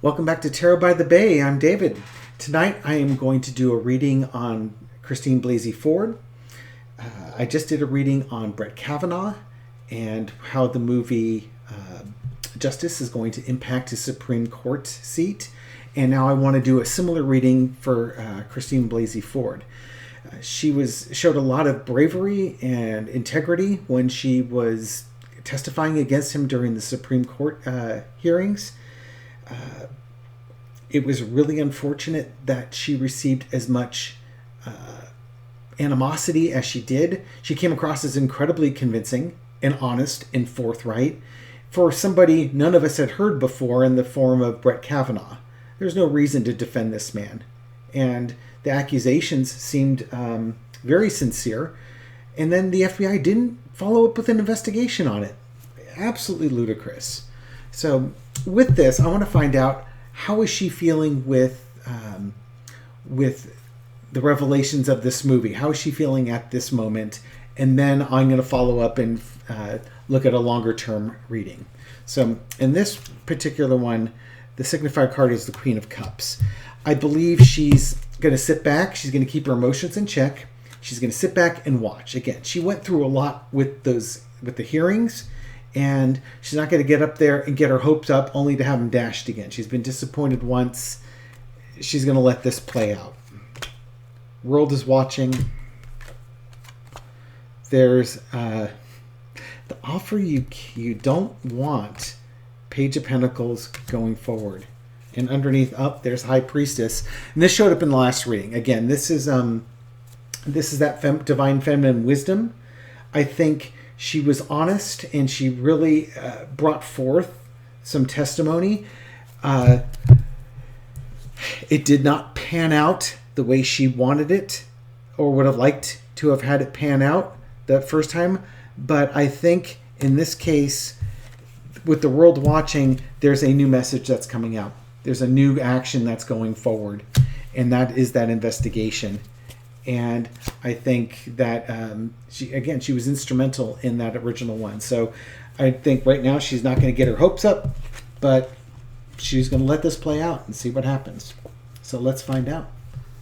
Welcome back to Tarot by the Bay. I'm David. Tonight I am going to do a reading on Christine Blasey Ford. I just did a reading on Brett Kavanaugh and how the movie Justice is going to impact his Supreme Court seat. And now I want to do a similar reading for Christine Blasey Ford. She showed a lot of bravery and integrity when she was testifying against him during the Supreme Court hearings. It was really unfortunate that she received as much animosity as she did. She came across as incredibly convincing and honest and forthright for somebody none of us had heard before in the form of Brett Kavanaugh. There's no reason to defend this man. And the accusations seemed very sincere. And then the FBI didn't follow up with an investigation on it. Absolutely ludicrous. So with this, I want to find out, how is she feeling with the revelations of this movie? How is she feeling at this moment? And then I'm going to follow up and look at a longer term reading. So in this particular one, the signifier card is the Queen of Cups. I believe she's going to sit back. She's going to keep her emotions in check. She's going to sit back and watch. Again, she went through a lot with the hearings. And she's not going to get up there and get her hopes up only to have them dashed again. She's been disappointed once. She's going to let this play out. World is watching. There's the offer you don't want. Page of Pentacles going forward. And underneath there's High Priestess. And this showed up in the last reading. Again, this is that divine feminine wisdom. I think she was honest and she really brought forth some testimony. It did not pan out the way she wanted it or would have liked to have had it pan out that first time. But I think in this case, with the world watching, there's a new message that's coming out. There's a new action that's going forward. And that is that investigation. And I think that she was instrumental in that original one. So I think right now she's not going to get her hopes up, but she's going to let this play out and see what happens. So let's find out.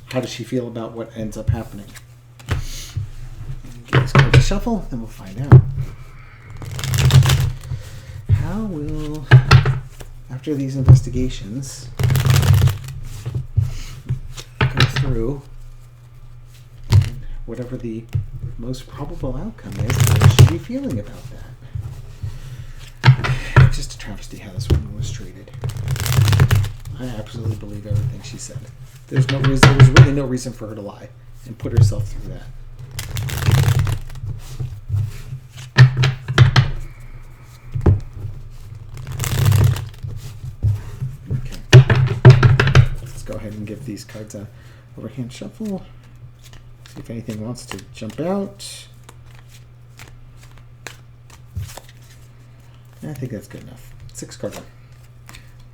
How does she feel about what ends up happening? Get this card to shuffle, and we'll find out. How will, after these investigations, go through whatever the most probable outcome is, how should be feeling about that? Just a travesty how this woman was treated. I absolutely believe everything she said. There was really no reason for her to lie and put herself through that. Okay. Let's go ahead and give these cards a overhand shuffle. If anything wants to jump out. I think that's good enough. 6 card.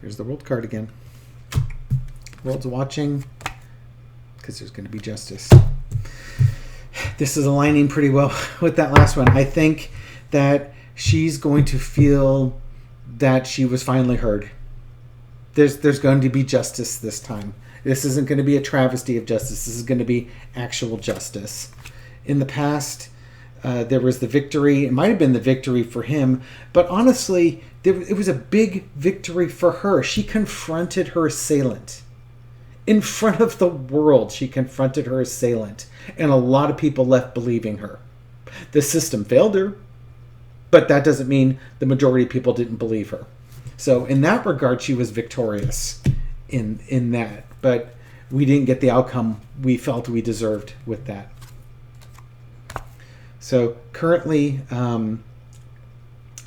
Here's the world card again. World's watching because there's going to be justice. This is aligning pretty well with that last one. I think that she's going to feel that she was finally heard. There's going to be justice this time. This isn't going to be a travesty of justice. This is going to be actual justice. In the past, there was the victory. It might have been the victory for him, but honestly, it was a big victory for her. She confronted her assailant. In front of the world, she confronted her assailant, and a lot of people left believing her. The system failed her, but that doesn't mean the majority of people didn't believe her. So in that regard, she was victorious in that. But we didn't get the outcome we felt we deserved with that. So currently,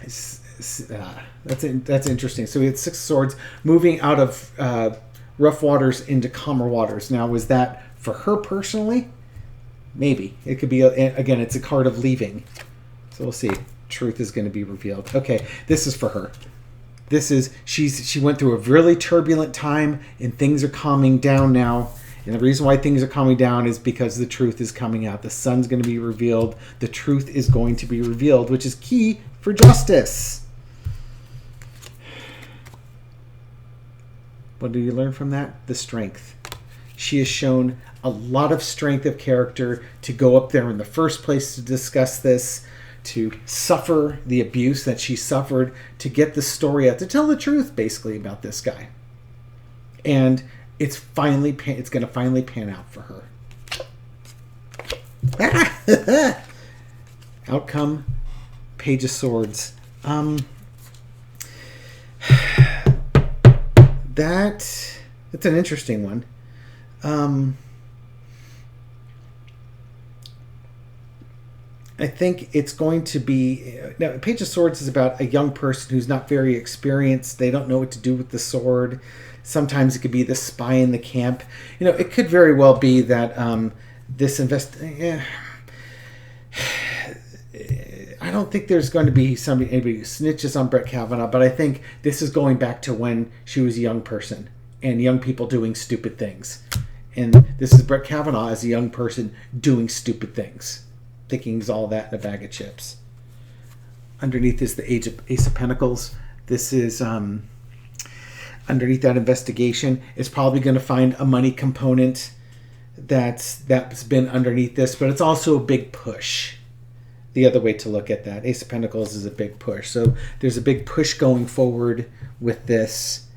that's interesting. So we had 6 swords moving out of rough waters into calmer waters. Now, was that for her personally? Maybe. It could be, again, it's a card of leaving. So we'll see. Truth is going to be revealed. Okay, this is for her. This is, she went through a really turbulent time and things are calming down now. And the reason why things are calming down is because the truth is coming out. The sun's going to be revealed. The truth is going to be revealed, which is key for justice. What do you learn from that? The strength. She has shown a lot of strength of character to go up there in the first place to discuss this, to suffer the abuse that she suffered, to get the story out, to tell the truth basically about this guy. And it's going to finally pan out for her. Outcome, Page of Swords. That's an interesting one. I think it's going to be... Now, Page of Swords is about a young person who's not very experienced. They don't know what to do with the sword. Sometimes it could be the spy in the camp. It could very well be that this I don't think there's going to be anybody who snitches on Brett Kavanaugh, but I think this is going back to when she was a young person and young people doing stupid things. And this is Brett Kavanaugh as a young person doing stupid things, thinking he's all that in a bag of chips. Underneath is the Ace of Pentacles. This is underneath that investigation. It's probably going to find a money component that's been underneath this, but it's also a big push. The other way to look at that, Ace of Pentacles is a big push. So there's a big push going forward with this.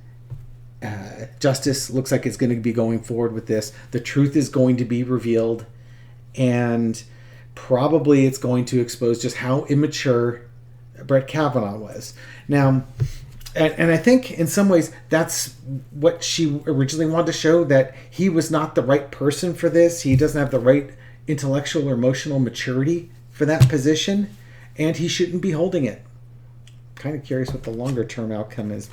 Justice looks like it's going to be going forward with this. The truth is going to be revealed, and probably it's going to expose just how immature Brett Kavanaugh was. Now, and I think in some ways that's what she originally wanted to show, that he was not the right person for this. He doesn't have the right intellectual or emotional maturity for that position, and he shouldn't be holding it. Kind of curious what the longer term outcome is.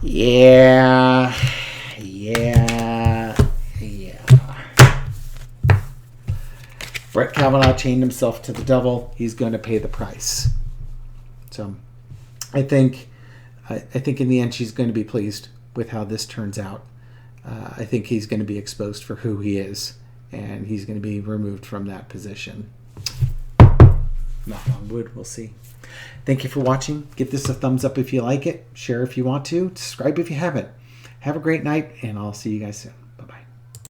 Yeah. Brett Kavanaugh chained himself to the devil. He's going to pay the price. So I think in the end she's going to be pleased with how this turns out. I think he's going to be exposed for who he is, and he's going to be removed from that position. Knock on wood, we'll see. Thank you for watching. Give this a thumbs up if you like it. Share if you want to. Subscribe if you haven't. Have a great night, and I'll see you guys soon.